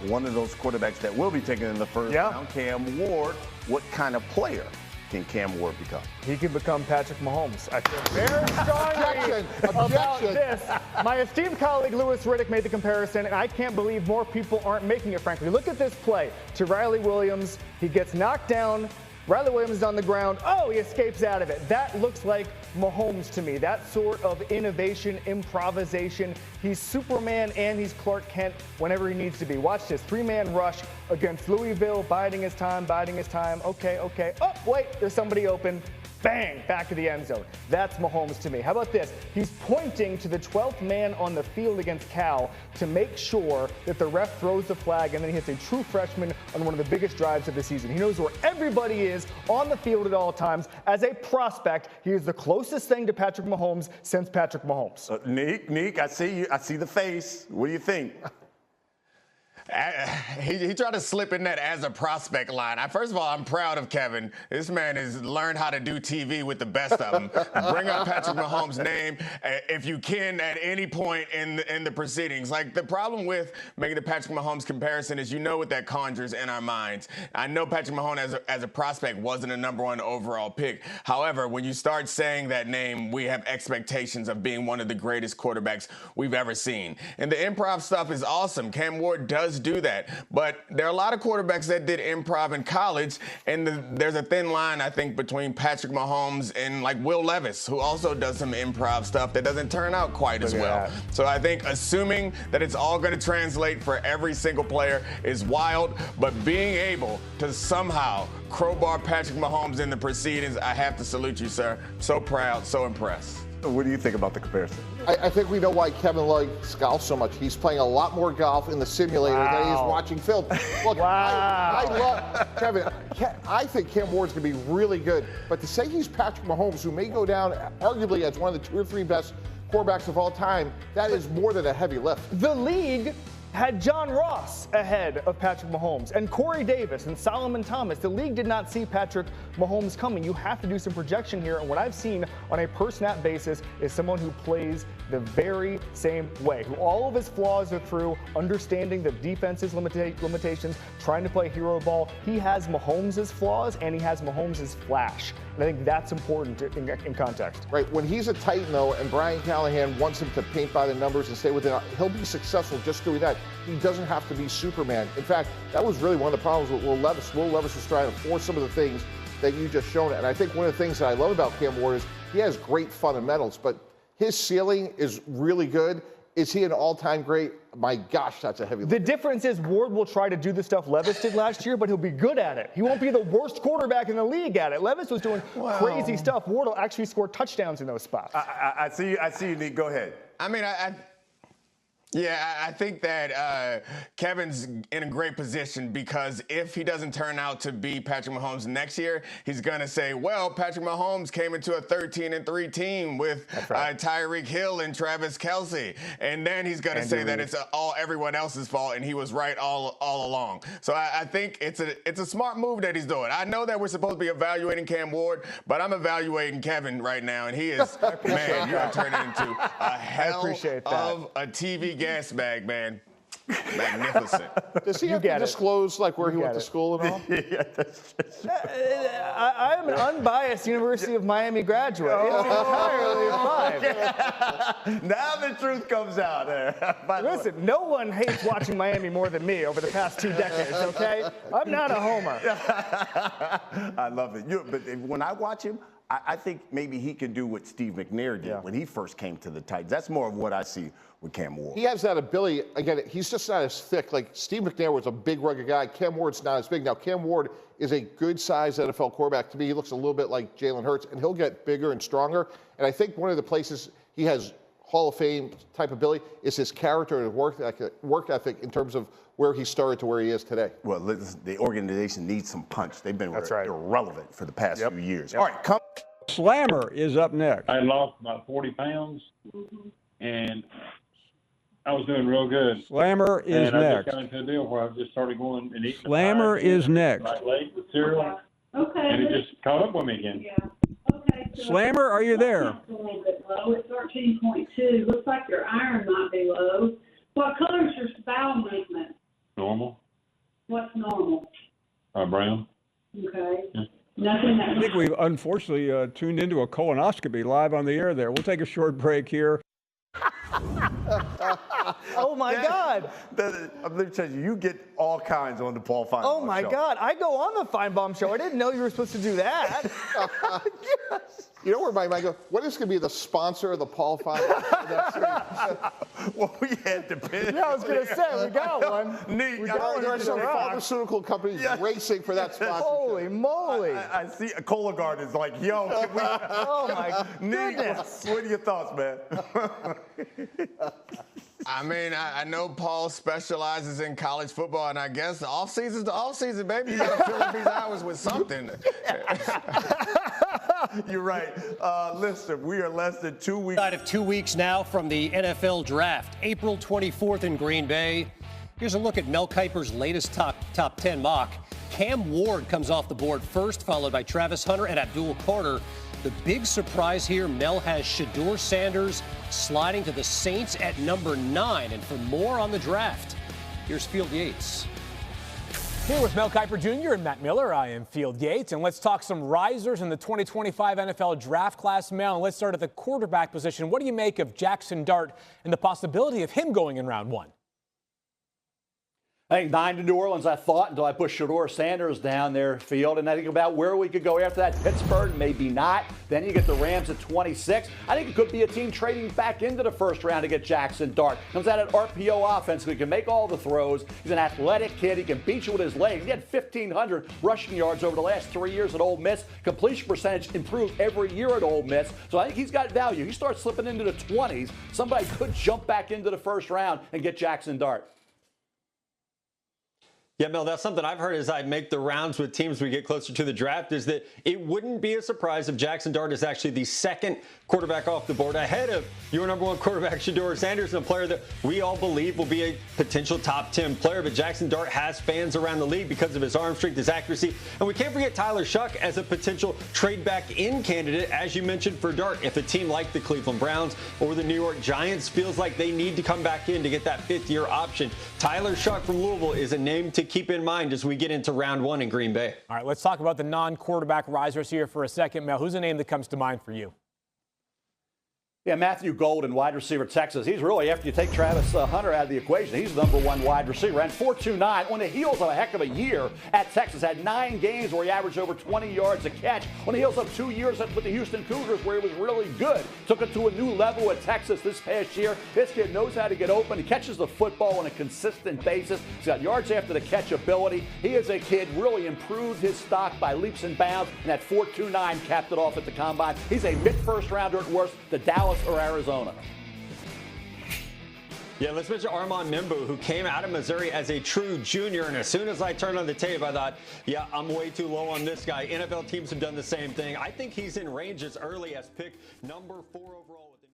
one of those quarterbacks that will be taken in the first round, Cam Ward. What kind of player can Cam Ward become? He can become Patrick Mahomes. I feel very strongly about this. My esteemed colleague Louis Riddick made the comparison, and I can't believe more people aren't making it, frankly. Look at this play to Riley Williams. He gets knocked down. Riley Williams is on the ground. Oh, he escapes out of it. That looks like Mahomes to me. That sort of innovation, improvisation. He's Superman and he's Clark Kent whenever he needs to be. Watch this. 3-man rush against Louisville, biding his time. Okay. Oh, wait, there's somebody open. Bang, back to the end zone. That's Mahomes to me. How about this? He's pointing to the 12th man on the field against Cal to make sure that the ref throws the flag, and then he hits a true freshman on one of the biggest drives of the season. He knows where everybody is on the field at all times. As a prospect, he is the closest thing to Patrick Mahomes since Patrick Mahomes. Nick, I see you. I see the face. What do you think? He tried to slip in that as a prospect line. First of all, I'm proud of Kevin. This man has learned how to do TV with the best of them. Bring up Patrick Mahomes' name if you can at any point in the proceedings. Like, the problem with making the Patrick Mahomes comparison is, you know what that conjures in our minds. I know Patrick Mahomes as a prospect wasn't a #1 overall pick. However, when you start saying that name, we have expectations of being one of the greatest quarterbacks we've ever seen. And the improv stuff is awesome. Cam Ward does do that, but there are a lot of quarterbacks that did improv in college, and there's a thin line, I think, between Patrick Mahomes and like Will Levis, who also does some improv stuff that doesn't turn out quite as well. So I think assuming that it's all going to translate for every single player is wild, but being able to somehow crowbar Patrick Mahomes in the proceedings, I have to salute you, sir. So proud, so impressed. What do you think about the comparison? I think we know why Kevin likes golf so much. He's playing a lot more golf in the simulator than he is watching film. Look, I love Kevin. I think Cam Ward's going to be really good. But to say he's Patrick Mahomes, who may go down arguably as one of the 2 or 3 best quarterbacks of all time, that is more than a heavy lift. The league had John Ross ahead of Patrick Mahomes and Corey Davis and Solomon Thomas. The league did not see Patrick Mahomes coming. You have to do some projection here, and what I've seen on a per-snap basis is someone who plays the very same way, who all of his flaws are through, understanding the defense's limitations, trying to play hero ball. He has Mahomes' flaws, and he has Mahomes' flash. And I think that's important in context. Right. When he's a Titan, though, and Brian Callahan wants him to paint by the numbers and stay within it, he'll be successful just doing that. He doesn't have to be Superman. In fact, that was really one of the problems with Will Levis. Will Levis was trying to force some of the things that you just shown. And I think one of the things that I love about Cam Ward is he has great fundamentals, but his ceiling is really good. Is he an all-time great? My gosh, that's a heavy lift. The difference is Ward will try to do the stuff Levis did last year, but he'll be good at it. He won't be the worst quarterback in the league at it. Levis was doing crazy stuff. Ward will actually score touchdowns in those spots. I see you, Nick. Go ahead. I mean, I think that Kevin's in a great position, because if he doesn't turn out to be Patrick Mahomes next year, he's going to say, well, Patrick Mahomes came into a 13-3 team with Tyreek Hill and Travis Kelce. And then he's going to say that it's all everyone else's fault and he was right all along. So I think it's a smart move that he's doing. I know that we're supposed to be evaluating Cam Ward, but I'm evaluating Kevin right now, and he is, man, you are turning into a hell of a TV gas bag, man. Magnificent. Does he have to disclose like where he went to school and all? I'm an unbiased University of Miami graduate. It's entirely fine. Now the truth comes out. Listen, no one hates watching Miami more than me over the past 2 decades, okay? I'm not a homer. I love it. But when I watch him, I think maybe he can do what Steve McNair did when he first came to the Titans. That's more of what I see with Cam Ward. He has that ability. Again, he's just not as thick. Like Steve McNair was a big, rugged guy. Cam Ward's not as big. Now, Cam Ward is a good-sized NFL quarterback. To me, he looks a little bit like Jalen Hurts, and he'll get bigger and stronger. And I think one of the places he has Hall of Fame type ability is his character and work ethic in terms of where he started to where he is today. Well, the organization needs some punch. They've been irrelevant for the past few years. All right, come. Slammer is up next. I lost about 40 pounds, and I was doing real good. Slammer is and I next. just got into a deal where I just started going and eating. Slammer is next. Like late with cereal. Okay. And it just caught up with me again. Yeah. Okay. So Slammer, are you there? A little bit low. It's 13.2. Looks like your iron might be low. What color is your bowel movement? Normal. What's normal? Brown. Okay. Yeah. Nothing I that. think we've unfortunately tuned into a colonoscopy live on the air there. We'll take a short break here. Oh my God. Let me tell you, you get all kinds on the Paul Feinbaum Oh my show. God. I go on the Feinbaum show. I didn't know you were supposed to do that. Yes. You know where my mind goes? What is going to be the sponsor of the Paul Feinbaum? Well, we had to pick. Yeah, I was going to say, we got one. Neat. We got one. There are some Rock. pharmaceutical companies racing for that sponsorship. Holy moly. I see Cologuard is like, yo, can we? Oh my Neat. goodness. What are your thoughts, man? I mean, I know Paul specializes in college football, and I guess the offseason's the offseason, baby. You got to fill up these hours with something. You're right. Listen, we are less than 2 weeks. Of 2 weeks now from the NFL draft, April 24th in Green Bay. Here's a look at Mel Kiper's latest top 10 mock. Cam Ward comes off the board first, followed by Travis Hunter and Abdul Carter. The big surprise here, Mel has Shedeur Sanders sliding to the Saints at number 9. And for more on the draft, here's Field Yates. Here with Mel Kiper Jr. and Matt Miller, I am Field Yates, and let's talk some risers in the 2025 NFL draft class. Mel, and let's start at the quarterback position. What do you make of Jackson Dart and the possibility of him going in round 1? I think 9 to New Orleans, I thought, until I pushed Shedeur Sanders down their field. And I think about where we could go after that. Pittsburgh, maybe not. Then you get the Rams at 26. I think it could be a team trading back into the first round to get Jackson Dart. Comes out at RPO offense. He can make all the throws. He's an athletic kid. He can beat you with his legs. He had 1,500 rushing yards over the last 3 years at Ole Miss. Completion percentage improved every year at Ole Miss. So I think he's got value. He starts slipping into the 20s. Somebody could jump back into the first round and get Jackson Dart. Yeah, Mel, that's something I've heard as I make the rounds with teams we get closer to the draft, is that it wouldn't be a surprise if Jackson Dart is actually the second quarterback off the board ahead of your number 1 quarterback, Shedeur Sanders, and a player that we all believe will be a potential top 10 player. But Jackson Dart has fans around the league because of his arm strength, his accuracy. And we can't forget Tyler Shuck as a potential trade back in candidate, as you mentioned, for Dart. If a team like the Cleveland Browns or the New York Giants feels like they need to come back in to get that 5th-year option, Tyler Shuck from Louisville is a name to keep in mind as we get into round 1 in Green Bay. All right, let's talk about the non-quarterback risers here for a second. Mel, who's a name that comes to mind for you? Yeah, Matthew Golden, wide receiver, Texas. He's really, after you take Travis Hunter out of the equation, he's the number 1 wide receiver. And 4.29 on the heels of a heck of a year at Texas. Had 9 games where he averaged over 20 yards a catch. On the heels of 2 years with the Houston Cougars where he was really good. Took it to a new level at Texas this past year. This kid knows how to get open. He catches the football on a consistent basis. He's got yards after the catch ability. He is a kid really improved his stock by leaps and bounds. And that 4.29 capped it off at the combine. He's a mid-first rounder at worst. The Dallas or Arizona. Yeah, let's mention Armand Nimbu, who came out of Missouri as a true junior. And as soon as I turned on the tape, I thought, yeah, I'm way too low on this guy. NFL teams have done the same thing. I think he's in range as early as pick number 4 overall.